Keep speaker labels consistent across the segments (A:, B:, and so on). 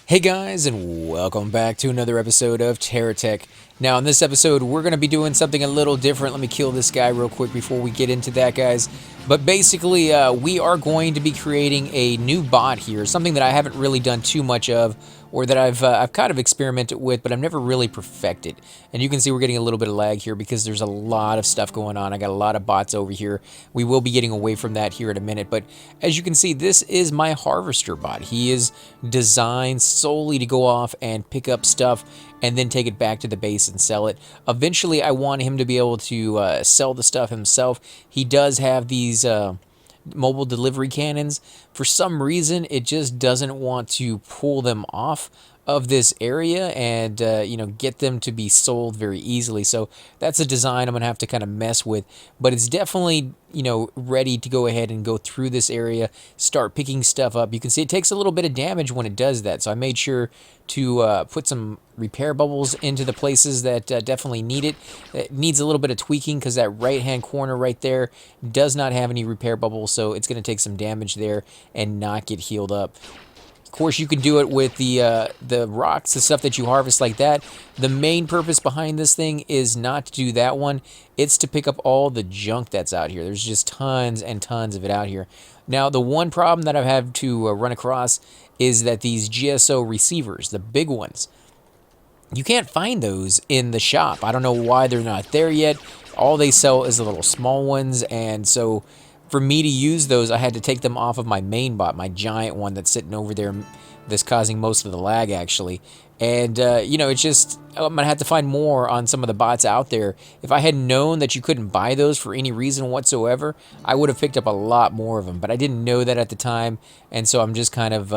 A: Hey guys, and welcome back to another episode of Terra Tech. Now, in this episode, we're going to be doing something a little different. Let me kill this guy real quick before we get into that, guys. But basically, we are going to be creating a new bot here, something that I haven't really done too much of, or that I've kind of experimented with, but I've never really perfected. And you can see we're getting a little bit of lag here because there's a lot of stuff going on. I got a lot of bots over here. We will be getting away from that here in a minute. But as you can see, this is my harvester bot. He is designed solely to go off and pick up stuff and then take it back to the base and sell it. Eventually, I want him to be able to sell the stuff himself. He does have these mobile delivery cannons. For some reason, it just doesn't want to pull them off of this area and get them to be sold very easily. So that's a design I'm gonna have to kind of mess with, but it's definitely ready to go ahead and go through this area, start picking stuff up. You can see it takes a little bit of damage when it does that, so I made sure to put some repair bubbles into the places that definitely need it. It needs a little bit of tweaking because that right hand corner right there does not have any repair bubbles, so it's going to take some damage there and not get healed up. Of course, you can do it with the rocks, the stuff that you harvest like that. The main purpose behind this thing is not to do that one. It's to pick up all the junk that's out here. There's just tons and tons of it out here. Now, the one problem that I've had to run across is that these GSO receivers, the big ones, you can't find those in the shop. I don't know why they're not there yet. All they sell is the little small ones, and so for me to use those, I had to take them off of my main bot, my giant one that's sitting over there that's causing most of the lag, actually. And, it's just, I'm going to have to find more on some of the bots out there. If I had known that you couldn't buy those for any reason whatsoever, I would have picked up a lot more of them. But I didn't know that at the time, and so I'm just kind of,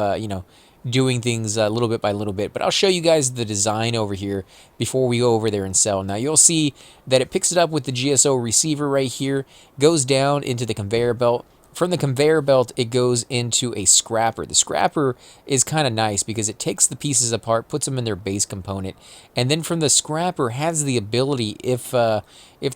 A: doing things a little bit by little bit. But I'll show you guys the design over here before we go over there and sell. Now you'll see that it picks it up with the GSO receiver right here, goes down into the conveyor belt. From the conveyor belt, it goes into a scrapper. The scrapper is kind of nice because it takes the pieces apart, puts them in their base component, and then from the scrapper has the ability, if the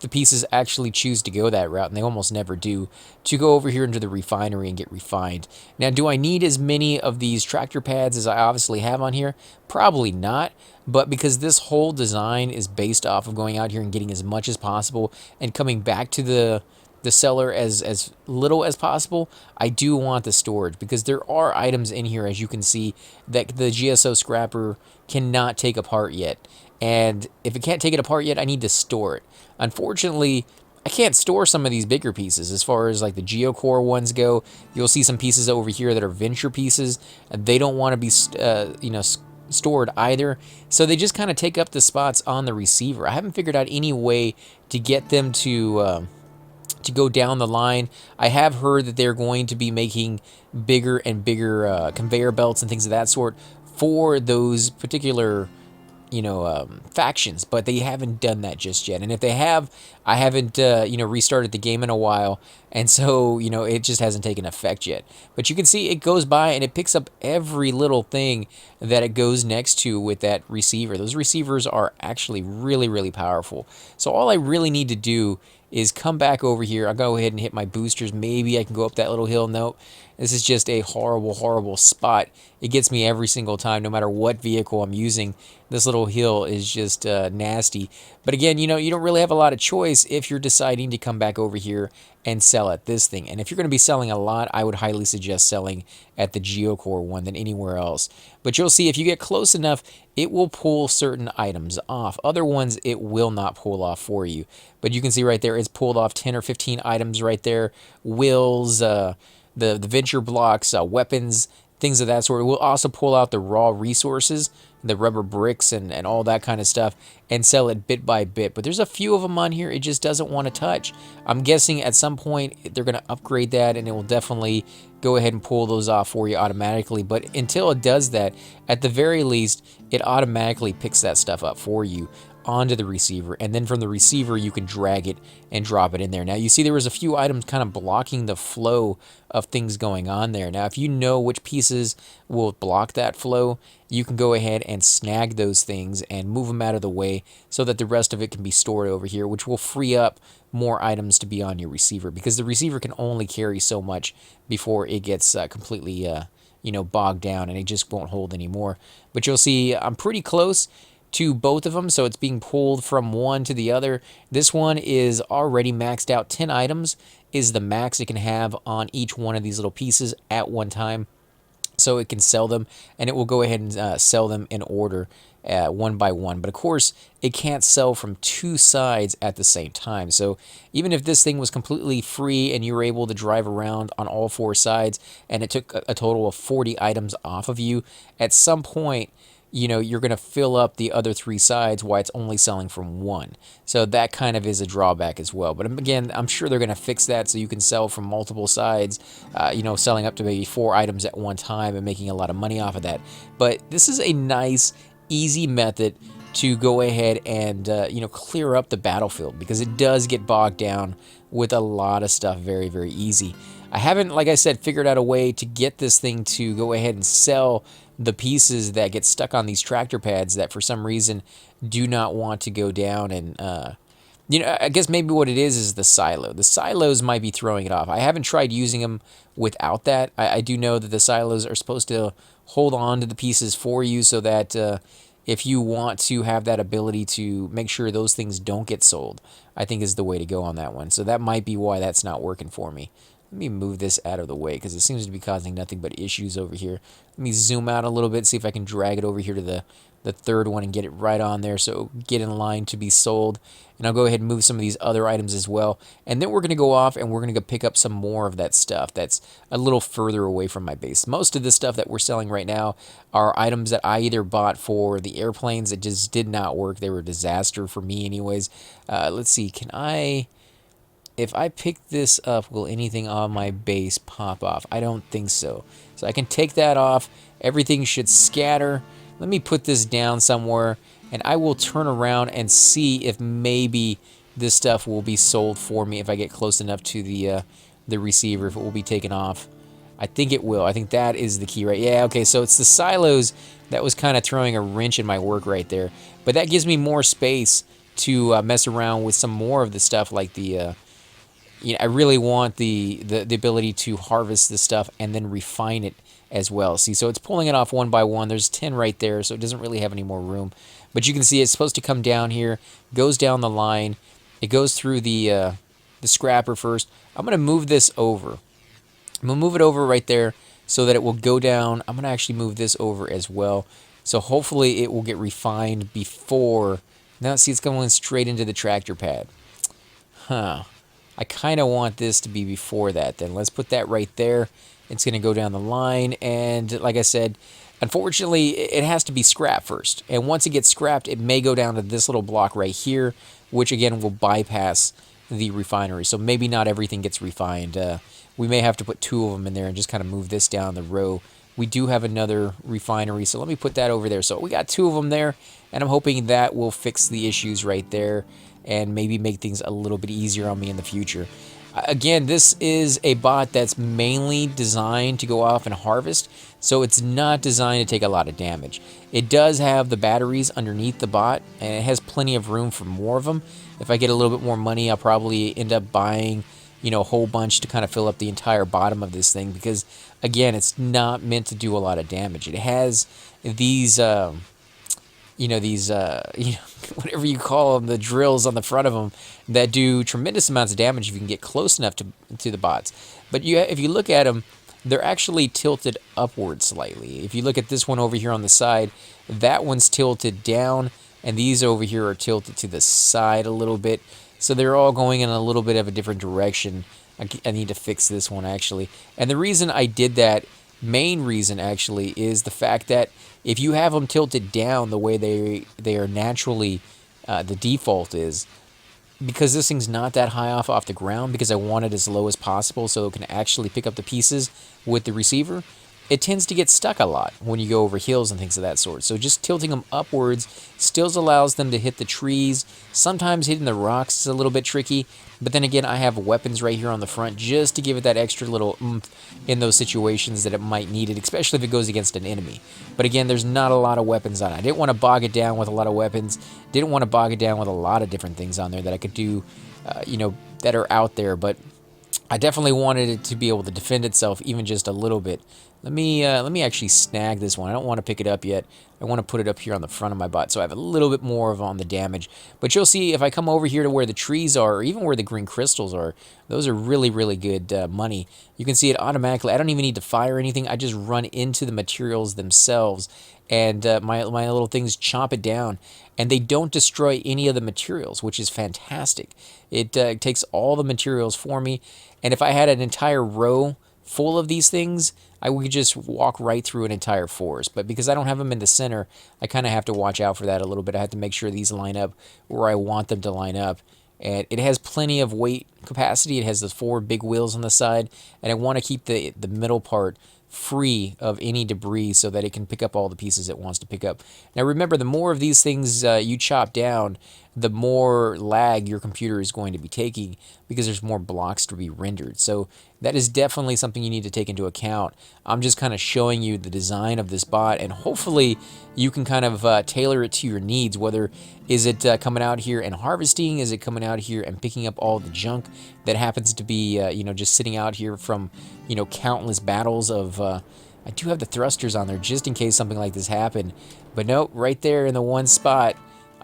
A: pieces actually choose to go that route, and they almost never do, to go over here into the refinery and get refined. Now, do I need as many of these tractor pads as I obviously have on here? Probably not, but because this whole design is based off of going out here and getting as much as possible and coming back to the seller as little as possible, I do want the storage because there are items in here, as you can see, that the GSO scrapper cannot take apart yet. And if it can't take it apart yet, I need to store it. Unfortunately, I can't store some of these bigger pieces as far as like the Geocore ones go. You'll see some pieces over here that are venture pieces, and they don't want to be stored either, so they just kind of take up the spots on the receiver. I haven't figured out any way to get them to go down the line. I have heard that they're going to be making bigger and bigger conveyor belts and things of that sort for those particular factions, but they haven't done that just yet. And if they have, I haven't restarted the game in a while, and so it just hasn't taken effect yet. But you can see it goes by and it picks up every little thing that it goes next to with that receiver. Those receivers are actually really, really powerful. So all I really need to do is come back over here. I'll go ahead and hit my boosters. Maybe I can go up that little hill. Nope. This is just a horrible, horrible spot. It gets me every single time, no matter what vehicle I'm using. This little hill is just nasty. But again, you don't really have a lot of choice if you're deciding to come back over here and sell at this thing. And if you're going to be selling a lot, I would highly suggest selling at the Geocore one than anywhere else. But you'll see if you get close enough, it will pull certain items off. Other ones, it will not pull off for you. But you can see right there, it's pulled off 10 or 15 items right there. Wheels, the venture blocks, weapons, things of that sort. It will also pull out the raw resources, the rubber bricks and all that kind of stuff, and sell it bit by bit. But there's a few of them on here it just doesn't want to touch. I'm guessing at some point they're going to upgrade that, and it will definitely go ahead and pull those off for you automatically. But until it does that, at the very least, it automatically picks that stuff up for you onto the receiver, and then from the receiver you can drag it and drop it in there. Now you see there was a few items kind of blocking the flow of things going on there. Now if you know which pieces will block that flow, you can go ahead and snag those things and move them out of the way so that the rest of it can be stored over here, which will free up more items to be on your receiver, because the receiver can only carry so much before it gets completely bogged down and it just won't hold anymore. But you'll see I'm pretty close to both of them, so it's being pulled from one to the other. This one is already maxed out. 10 items is the max it can have on each one of these little pieces at one time. So it can sell them, and it will go ahead and sell them in order one by one. But of course, it can't sell from two sides at the same time. So even if this thing was completely free and you were able to drive around on all four sides and it took a total of 40 items off of you, at some point, you're going to fill up the other three sides while it's only selling from one. So that kind of is a drawback as well. But again, I'm sure they're going to fix that so you can sell from multiple sides, selling up to maybe 4 items at one time and making a lot of money off of that. But this is a nice, easy method to go ahead and, clear up the battlefield, because it does get bogged down with a lot of stuff very, very easy. I haven't, like I said, figured out a way to get this thing to go ahead and sell the pieces that get stuck on these tractor pads that for some reason do not want to go down. And I guess maybe what it is the silo. The silos might be throwing it off. I haven't tried using them without that. I do know that the silos are supposed to hold on to the pieces for you, so that if you want to have that ability to make sure those things don't get sold, I think is the way to go on that one. So that might be why that's not working for me. Let me move this out of the way because it seems to be causing nothing but issues over here. Let me zoom out a little bit, see if I can drag it over here to the third one and get it right on there, so get in line to be sold. And I'll go ahead and move some of these other items as well. And then we're going to go off and we're going to go pick up some more of that stuff that's a little further away from my base. Most of the stuff that we're selling right now are items that I either bought for the airplanes that just did not work. They were a disaster for me anyways. Let's see, if I pick this up, will anything on my base pop off? I don't think so. So I can take that off. Everything should scatter. Let me put this down somewhere, and I will turn around and see if maybe this stuff will be sold for me if I get close enough to the receiver, if it will be taken off. I think it will. I think that is the key, right? Yeah, okay, so it's the silos that was kind of throwing a wrench in my work right there. But that gives me more space to mess around with some more of the stuff like the... I really want the ability to harvest this stuff and then refine it as well. See, so it's pulling it off one by one. There's 10 right there, so it doesn't really have any more room. But you can see it's supposed to come down here, goes down the line. It goes through the scrapper first. I'm going to move this over. I'm going to move it over right there so that it will go down. I'm going to actually move this over as well. So hopefully it will get refined before... Now, see, it's going straight into the tractor pad. Huh. I kind of want this to be before that. Then let's put that right there. It's going to go down the line, and like I said, unfortunately, it has to be scrapped first. And once it gets scrapped, it may go down to this little block right here, which again will bypass the refinery. So maybe not everything gets refined. We may have to put 2 of them in there and just kind of move this down the row. We do have another refinery, so let me put that over there. So we got 2 of them there, and I'm hoping that will fix the issues right there and maybe make things a little bit easier on me in the future. Again, this is a bot that's mainly designed to go off and harvest, so it's not designed to take a lot of damage. It does have the batteries underneath the bot, and it has plenty of room for more of them. If I get a little bit more money, I'll probably end up buying, a whole bunch to kind of fill up the entire bottom of this thing, because, again, it's not meant to do a lot of damage. It has these... whatever you call them, the drills on the front of them that do tremendous amounts of damage if you can get close enough to the bots. But if you look at them, they're actually tilted upward slightly. If you look at this one over here on the side, that one's tilted down, and these over here are tilted to the side a little bit. So they're all going in a little bit of a different direction. I need to fix this one, actually. And the reason I did that, main reason actually, is the fact that if you have them tilted down the way they are naturally, the default is, because this thing's not that high off the ground, because I want it as low as possible so it can actually pick up the pieces with the receiver, it tends to get stuck a lot when you go over hills and things of that sort. So just tilting them upwards still allows them to hit the trees. Sometimes hitting the rocks is a little bit tricky, but then again, I have weapons right here on the front just to give it that extra little oomph in those situations that it might need it, especially if it goes against an enemy. But again, there's not a lot of weapons on it. I didn't want to bog it down with a lot of weapons. Didn't want to bog it down with a lot of different things on there that I could do, that are out there. But I definitely wanted it to be able to defend itself even just a little bit Let me actually snag this one. I don't want to pick it up yet. I want to put it up here on the front of my bot so I have a little bit more of on the damage. But you'll see if I come over here to where the trees are, or even where the green crystals are, those are really, really good money. You can see it automatically. I don't even need to fire anything. I just run into the materials themselves, and my little things chop it down, and they don't destroy any of the materials, which is fantastic. It takes all the materials for me, and if I had an entire row full of these things, I would just walk right through an entire forest. But because I don't have them in the center, I kind of have to watch out for that a little bit. I have to make sure these line up where I want them to line up. And it has plenty of weight capacity. It has the 4 big wheels on the side, and I want to keep the middle part free of any debris so that it can pick up all the pieces it wants to pick up. Now remember, the more of these things you chop down, the more lag your computer is going to be taking because there's more blocks to be rendered. So that is definitely something you need to take into account. I'm just kind of showing you the design of this bot, and hopefully you can kind of tailor it to your needs. Whether is it coming out here and harvesting, is it coming out here and picking up all the junk that happens to be just sitting out here from countless battles of I do have the thrusters on there just in case something like this happened, but no, right there in the one spot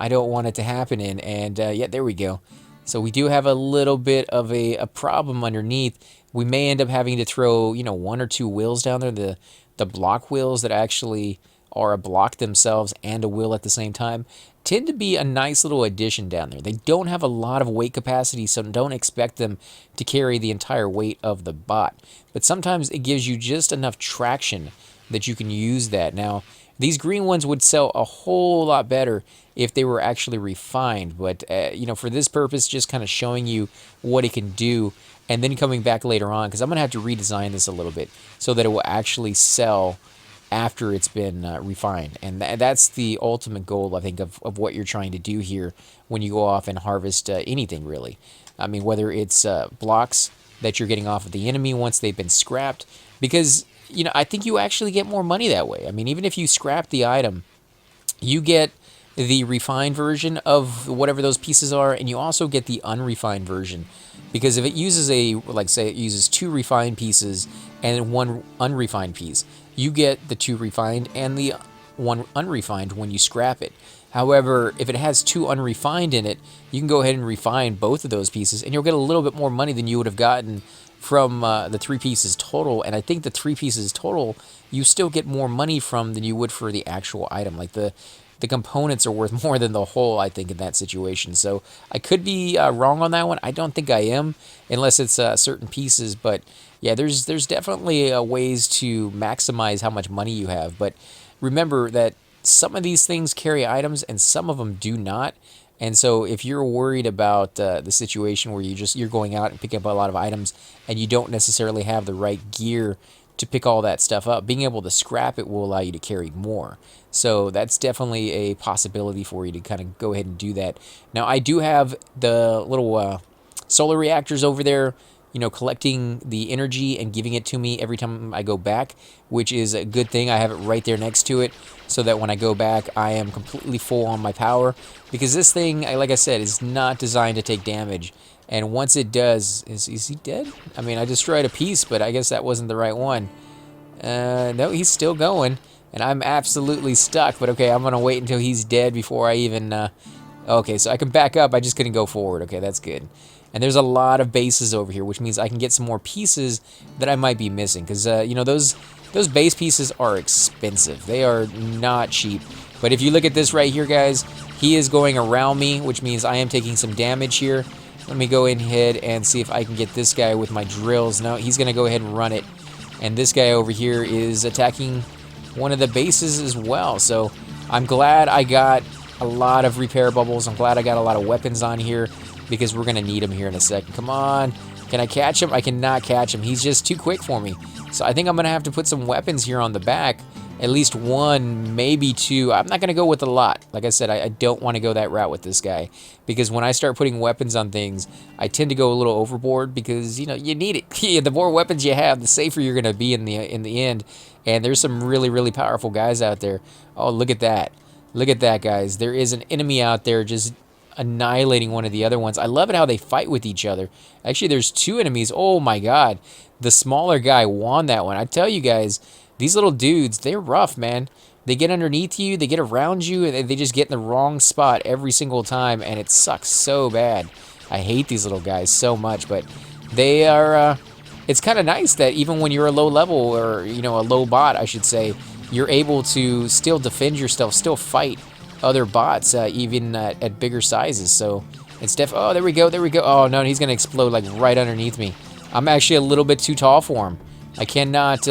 A: I don't want it to happen in. And yeah, there we go. So we do have a little bit of a problem underneath. We may end up having to throw 1 or 2 wheels down there, the block wheels that actually are a block themselves and a wheel at the same time, tend to be a nice little addition down there. They don't have a lot of weight capacity, so don't expect them to carry the entire weight of the bot. But sometimes it gives you just enough traction that you can use that. Now, these green ones would sell a whole lot better if they were actually refined. But, for this purpose, just kind of showing you what it can do, and then coming back later on, because I'm going to have to redesign this a little bit so that it will actually sell after it's been refined. And that's the ultimate goal, I think, of what you're trying to do here when you go off and harvest anything, really. I mean, whether it's blocks that you're getting off of the enemy once they've been scrapped, because, I think you actually get more money that way. I mean, even if you scrap the item, you get the refined version of whatever those pieces are, and you also get the unrefined version. Because if it uses say it uses 2 refined pieces and 1 unrefined piece, you get the 2 refined and the 1 unrefined when you scrap it. However, if it has 2 unrefined in it, you can go ahead and refine both of those pieces, and you'll get a little bit more money than you would have gotten from the 3 pieces total. And I think the 3 pieces total, you still get more money from than you would for the actual item. Like the components are worth more than the whole, I think, in that situation. So I could be wrong on that one. I don't think I am, unless it's certain pieces. But yeah, there's definitely ways to maximize how much money you have. But remember that some of these things carry items and some of them do not. And so if you're worried about the situation where you're going out and picking up a lot of items and you don't necessarily have the right gear to pick all that stuff up, being able to scrap it will allow you to carry more. So that's definitely a possibility for you to kind of go ahead and do that. Now, I do have the little solar reactors over there, collecting the energy and giving it to me every time I go back, which is a good thing. I have it right there next to it so that when I go back, I am completely full on my power. Because this thing, like I said, is not designed to take damage. And once it does, is he dead? I mean, I destroyed a piece, but I guess that wasn't the right one. No, he's still going. And I'm absolutely stuck. But okay, I'm going to wait until he's dead before I even... Okay, so I can back up. I just couldn't go forward. Okay, that's good. And there's a lot of bases over here, which means I can get some more pieces that I might be missing. Because, those base pieces are expensive. They are not cheap. But if you look at this right here, guys, he is going around me, which means I am taking some damage here. Let me go ahead and see if I can get this guy with my drills. No, he's going to go ahead and run it. And this guy over here is attacking one of the bases as well. So I'm glad I got a lot of repair bubbles. I'm glad I got a lot of weapons on here because we're going to need them here in a second. Come on. Can I catch him? I cannot catch him. He's just too quick for me. So I think I'm going to have to put some weapons here on the back. At least 1, maybe 2. I'm not going to go with a lot. Like I said, I don't want to go that route with this guy. Because when I start putting weapons on things, I tend to go a little overboard because, you need it. The more weapons you have, the safer you're going to be in the end. And there's some really, really powerful guys out there. Oh, look at that. Look at that, guys. There is an enemy out there just annihilating one of the other ones. I love it how they fight with each other. Actually, there's 2 enemies. Oh, my God. The smaller guy won that one. I tell you guys... these little dudes, they're rough, man. They get underneath you, they get around you, and they just get in the wrong spot every single time, and it sucks so bad. I hate these little guys so much, but they are, it's kind of nice that even when you're a low level, or, you know, a low bot, I should say, you're able to still defend yourself, still fight other bots, even at bigger sizes. So it's oh, there we go, there we go. Oh, no, he's going to explode, like, right underneath me. I'm actually a little bit too tall for him. I cannot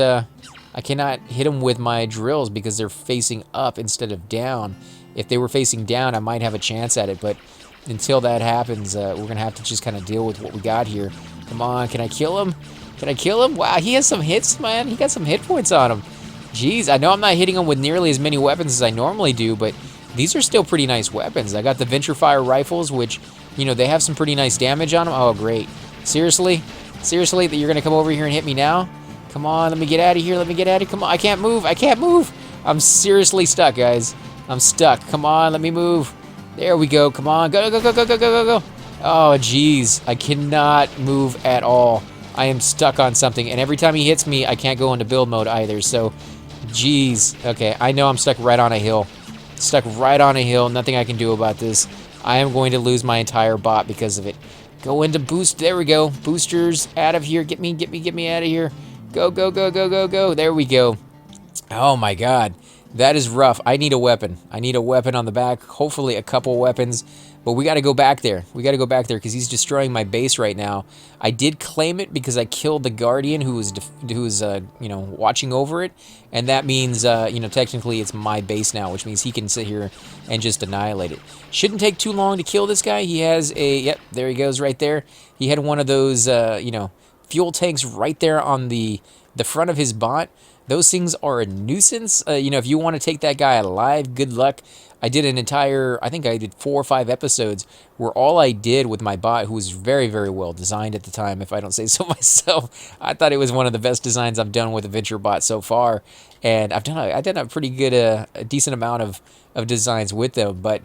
A: hit him with my drills because they're facing up instead of down. If they were facing down, I might have a chance at it, but until that happens, we're going to have to just kind of deal with what we got here. Come on, can I kill him? Can I kill him? Wow, he has some hits, man. He got some hit points on him. Jeez, I know I'm not hitting him with nearly as many weapons as I normally do, but these are still pretty nice weapons. I got the Venture Fire rifles, which, you know, they have some pretty nice damage on them. Oh, great. Seriously? Seriously, that you're going to come over here and hit me now? Come on, let me get out of here. Let me get out of here. Come on, I can't move. I can't move. I'm seriously stuck, guys. I'm stuck. Come on, let me move. There we go. Come on. Go, go, go, go, go, go, go, go. Oh, jeez. I cannot move at all. I am stuck on something, and every time he hits me, I can't go into build mode either, so, jeez. Okay, I know I'm stuck right on a hill. Stuck right on a hill. Nothing I can do about this. I am going to lose my entire bot because of it. Go into boost. There we go. Boosters, out of here. Get me out of here. Go, go, go, go, go, go. There we go. Oh, my God. That is rough. I need a weapon. I need a weapon on the back. Hopefully a couple weapons. But we got to go back there. We got to go back there because he's destroying my base right now. I did claim it because I killed the Guardian who was you know, watching over it. And that means, you know, technically it's my base now, which means he can sit here and just annihilate it. Shouldn't take too long to kill this guy. He has a, yep, there he goes right there. He had one of those, you know, fuel tanks right there on the front of his bot. Those things are a nuisance. You know, if you want to take that guy alive, good luck. I did an entire, I think I did 4 or 5 episodes where all I did with my bot, who was very, very well designed at the time, if I don't say so myself, I thought it was one of the best designs I've done with a Venture bot so far. And I've done a pretty good, a decent amount of designs with them. But,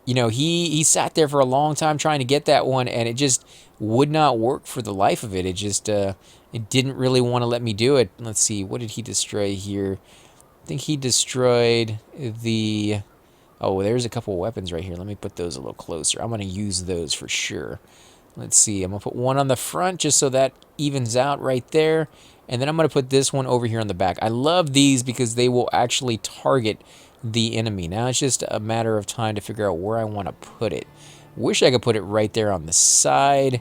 A: you know, he sat there for a long time trying to get that one, and it just would not work for the life of it. It just, it didn't really want to let me do it. Let's see, what did he destroy here? I think he destroyed the... Oh, there's a couple of weapons right here. Let me put those a little closer. I'm going to use those for sure. Let's see. I'm going to put one on the front just so that evens out right there. And then I'm going to put this one over here on the back. I love these because they will actually target the enemy. Now it's just a matter of time to figure out where I want to put it. Wish I could put it right there on the side.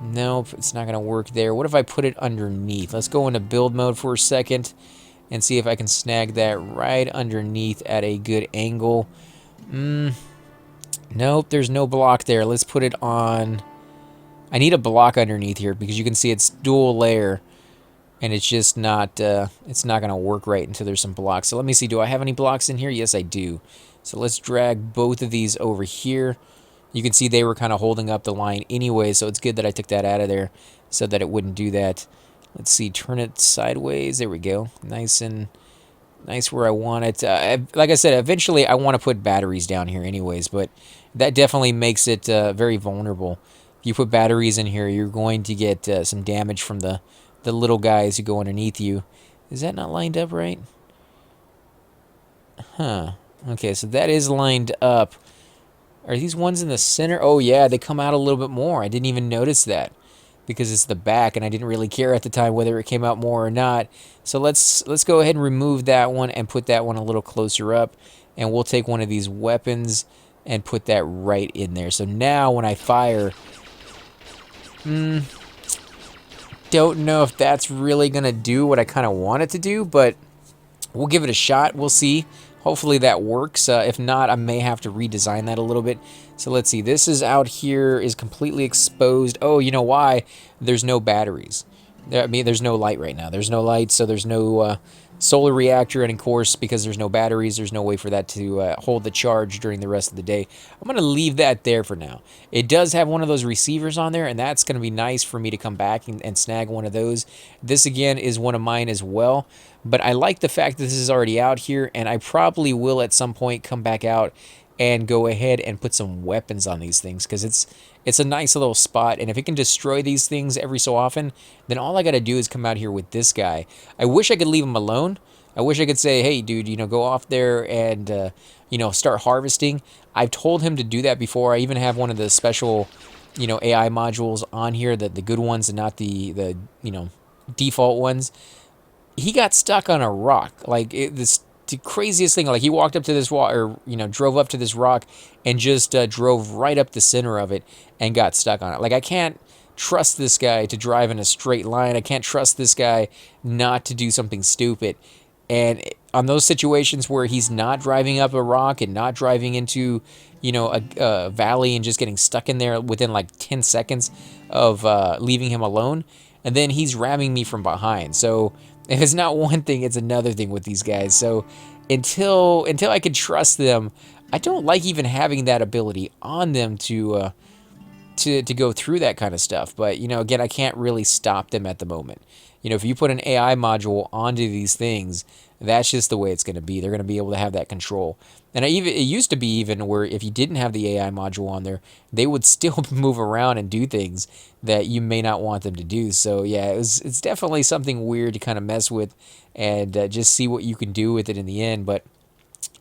A: Nope, it's not going to work there. What if I put it underneath? Let's go into build mode for a second and see if I can snag that right underneath at a good angle. Nope, there's no block there. Let's put it on... I need a block underneath here because you can see it's dual layer, and it's just not, it's not going to work right until there's some blocks. So let me see, do I have any blocks in here? Yes, I do. So let's drag both of these over here. You can see they were kind of holding up the line anyway, so it's good that I took that out of there so that it wouldn't do that. Let's see, turn it sideways. There we go. Nice and nice where I want it. Like I said, eventually I want to put batteries down here anyways, but that definitely makes it very vulnerable. If you put batteries in here, you're going to get some damage from the little guys who go underneath you. Is that not lined up right? Huh. Okay, so that is lined up. Are these ones in the center? Oh, yeah, they come out a little bit more. I didn't even notice that, because it's the back, and I didn't really care at the time whether it came out more or not. So let's go ahead and remove that one and put that one a little closer up, and we'll take one of these weapons and put that right in there. So now when I fire, don't know if that's really gonna do what I kind of want it to do, but we'll give it a shot. We'll see. Hopefully that works. If not, I may have to redesign that a little bit. So let's see. This is out here, is completely exposed. Oh, you know why? There's no batteries. I mean, there's no light right now. There's no light, so there's no solar reactor, and of course, because there's no batteries, there's no way for that to hold the charge during the rest of the day. I'm going to leave that there for now. It does have one of those receivers on there, and that's going to be nice for me to come back and snag one of those. This, again, is one of mine as well, but I like the fact that this is already out here, and I probably will at some point come back out and go ahead and put some weapons on these things, because it's a nice little spot. And if it can destroy these things every so often, then all I got to do is come out here with this guy. I wish I could leave him alone. I wish I could say, hey, dude, go off there and, start harvesting. I've told him to do that before. I even have one of the special, AI modules on here, the good ones and not the default ones. He got stuck on a rock. Like, this the craziest thing. Like, he walked up to this rock, or, drove up to this rock and just drove right up the center of it and got stuck on it. Like, I can't trust this guy to drive in a straight line. I can't trust this guy not to do something stupid. And on those situations where he's not driving up a rock and not driving into, a valley and just getting stuck in there within like 10 seconds of leaving him alone, and then he's ramming me from behind. So if it's not one thing, it's another thing with these guys. So until I can trust them, I don't like even having that ability on them to go through that kind of stuff. But, again, I can't really stop them at the moment. If you put an AI module onto these things, that's just the way it's going to be. They're going to be able to have that control. And it used to be even where if you didn't have the AI module on there, they would still move around and do things that you may not want them to do. So yeah, it's definitely something weird to kind of mess with and just see what you can do with it in the end. But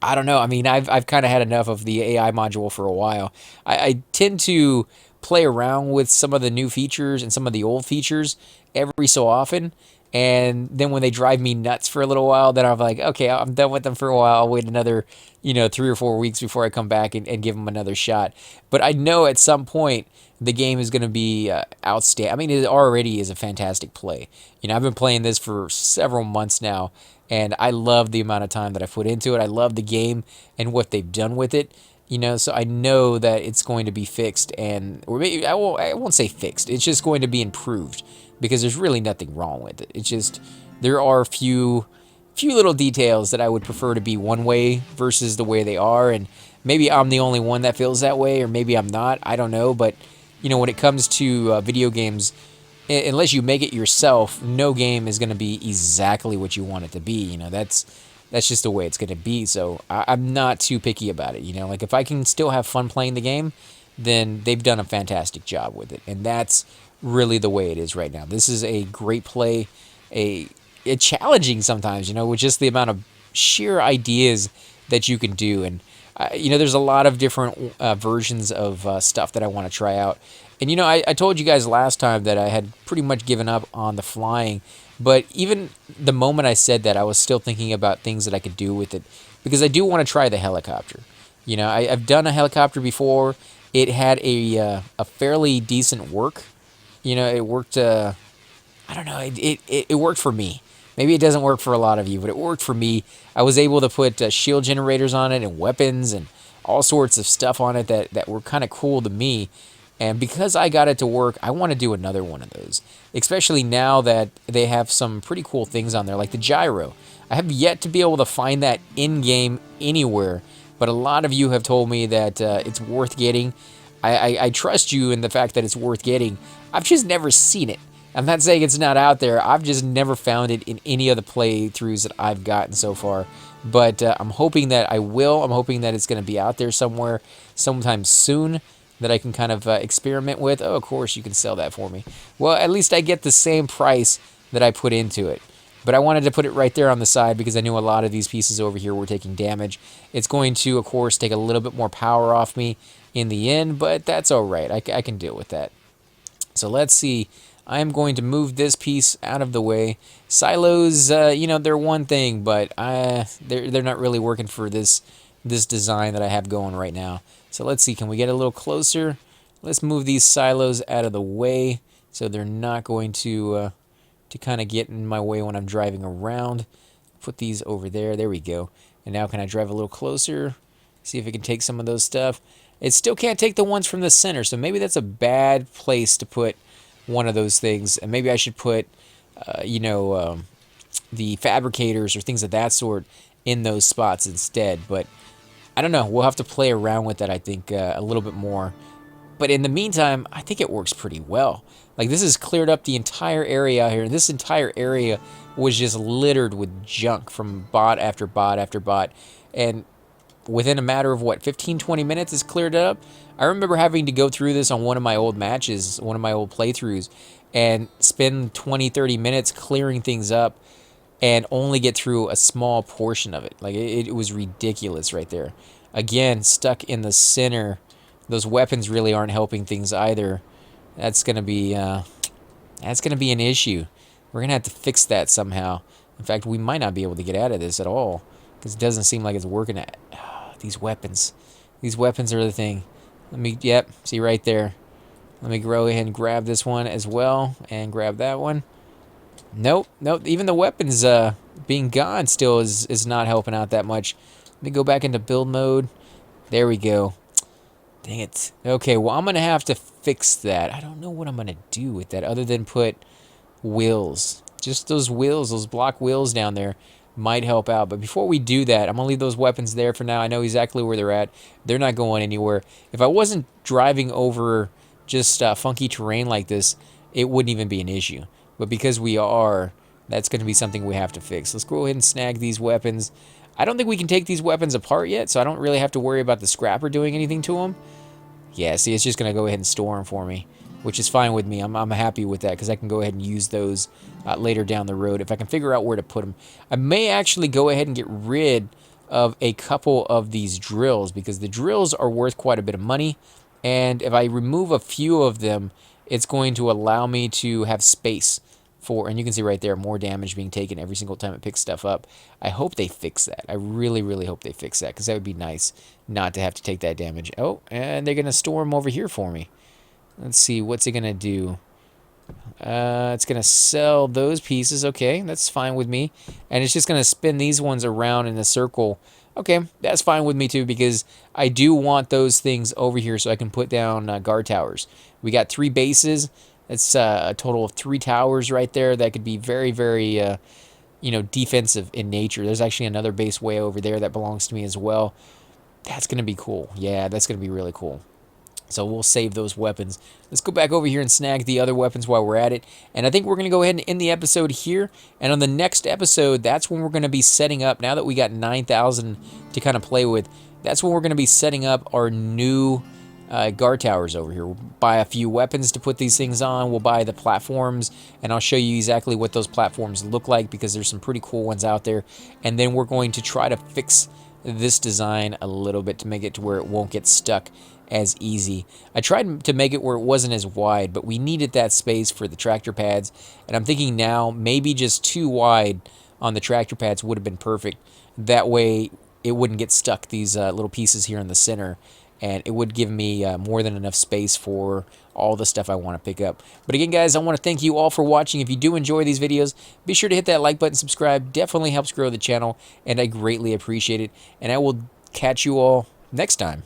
A: I don't know. I mean, I've kind of had enough of the AI module for a while. I tend to play around with some of the new features and some of the old features every so often. And then when they drive me nuts for a little while, then I'm like, okay, I'm done with them for a while. I'll wait another, 3 or 4 weeks before I come back and give them another shot. But I know at some point the game is going to be outstanding. I mean, it already is a fantastic play. I've been playing this for several months now, and I love the amount of time that I put into it. I love the game and what they've done with it. So I know that it's going to be fixed, or maybe I won't say fixed. It's just going to be improved, because there's really nothing wrong with it. It's just there are a few little details that I would prefer to be one way versus the way they are, and maybe I'm the only one that feels that way, or maybe I'm not. I don't know, but when it comes to video games, unless you make it yourself, no game is going to be exactly what you want it to be. That's just the way it's going to be. So I'm not too picky about it. Like, if I can still have fun playing the game, then they've done a fantastic job with it. And that's really the way it is right now. This is a great play, a challenging sometimes, with just the amount of sheer ideas that you can do. And, there's a lot of different versions of stuff that I want to try out. And, I told you guys last time that I had pretty much given up on the flying. But even the moment I said that, I was still thinking about things that I could do with it, because I do want to try the helicopter. I've done a helicopter before. It had a fairly decent work. It worked. I don't know. It worked for me. Maybe it doesn't work for a lot of you, but it worked for me. I was able to put shield generators on it and weapons and all sorts of stuff on it that were kind of cool to me. And because I got it to work, I want to do another one of those. Especially now that they have some pretty cool things on there, like the gyro. I have yet to be able to find that in-game anywhere, but a lot of you have told me that it's worth getting. I trust you in the fact that it's worth getting. I've just never seen it. I'm not saying it's not out there. I've just never found it in any of the playthroughs that I've gotten so far. But I'm hoping that I will. I'm hoping that it's going to be out there somewhere sometime soon, that I can kind of experiment with. Oh, of course, you can sell that for me. Well, at least I get the same price that I put into it. But I wanted to put it right there on the side because I knew a lot of these pieces over here were taking damage. It's going to, of course, take a little bit more power off me in the end, but that's all right. I can deal with that. So let's see. I'm going to move this piece out of the way. Silos, they're one thing, but they're not really working for this design that I have going right now. So let's see, can we get a little closer? Let's move these silos out of the way so they're not going to kind of get in my way when I'm driving around. Put these over there. There we go. And now can I drive a little closer? See if it can take some of those stuff. It still can't take the ones from the center, so maybe that's a bad place to put one of those things. And maybe I should put, the fabricators or things of that sort in those spots instead. But I don't know. We'll have to play around with that, I think, a little bit more. But in the meantime, I think it works pretty well. Like, this has cleared up the entire area out here. And this entire area was just littered with junk from bot after bot after bot. And within a matter of, what, 15, 20 minutes it's cleared up. I remember having to go through this on one of my old matches, one of my old playthroughs, and spend 20, 30 minutes clearing things up and only get through a small portion of it. Like, it was ridiculous right there. Again, stuck in the center. Those weapons really aren't helping things either. That's gonna be an issue. We're gonna have to fix that somehow. In fact, we might not be able to get out of this at all because it doesn't seem like it's working. These weapons. These weapons are the thing. Yep, see right there. Let me go ahead and grab this one as well and grab that one. Nope. Even the weapons being gone still is not helping out that much. Let me go back into build mode. There we go. Dang it. Okay, well, I'm going to have to fix that. I don't know what I'm going to do with that other than put wheels. Just those wheels, those block wheels down there might help out. But before we do that, I'm going to leave those weapons there for now. I know exactly where they're at. They're not going anywhere. If I wasn't driving over just funky terrain like this, it wouldn't even be an issue. But because we are, that's going to be something we have to fix. Let's go ahead and snag these weapons. I don't think we can take these weapons apart yet, so I don't really have to worry about the scrapper doing anything to them. Yeah, see, it's just going to go ahead and store them for me, which is fine with me. I'm happy with that because I can go ahead and use those later down the road if I can figure out where to put them. I may actually go ahead and get rid of a couple of these drills because the drills are worth quite a bit of money, and if I remove a few of them, it's going to allow me to have space for, and you can see right there, more damage being taken every single time it picks stuff up. I hope they fix that. I really, really hope they fix that because that would be nice not to have to take that damage. Oh, and they're going to store them over here for me. Let's see, what's it going to do? It's going to sell those pieces. Okay, that's fine with me. And it's just going to spin these ones around in a circle. Okay, that's fine with me too because I do want those things over here so I can put down guard towers. We got 3 bases. That's a total of 3 towers right there that could be very, very, defensive in nature. There's actually another base way over there that belongs to me as well. That's going to be cool. Yeah, that's going to be really cool. So we'll save those weapons. Let's go back over here and snag the other weapons while we're at it. And I think we're going to go ahead and end the episode here. And on the next episode, that's when we're going to be setting up, now that we got 9,000 to kind of play with, that's when we're going to be setting up our new guard towers over here. We'll buy a few weapons to put these things on. We'll buy the platforms, and I'll show you exactly what those platforms look like because there's some pretty cool ones out there. And then we're going to try to fix this design a little bit to make it to where it won't get stuck as easy. I tried to make it where it wasn't as wide, but we needed that space for the tractor pads, and I'm thinking now maybe just too wide on the tractor pads would have been perfect. That way it wouldn't get stuck, these little pieces here in the center, and it would give me more than enough space for all the stuff I want to pick up. But again, guys, I want to thank you all for watching. If you do enjoy these videos, be sure to hit that like button, subscribe. Definitely helps grow the channel, and I greatly appreciate it. And I will catch you all next time.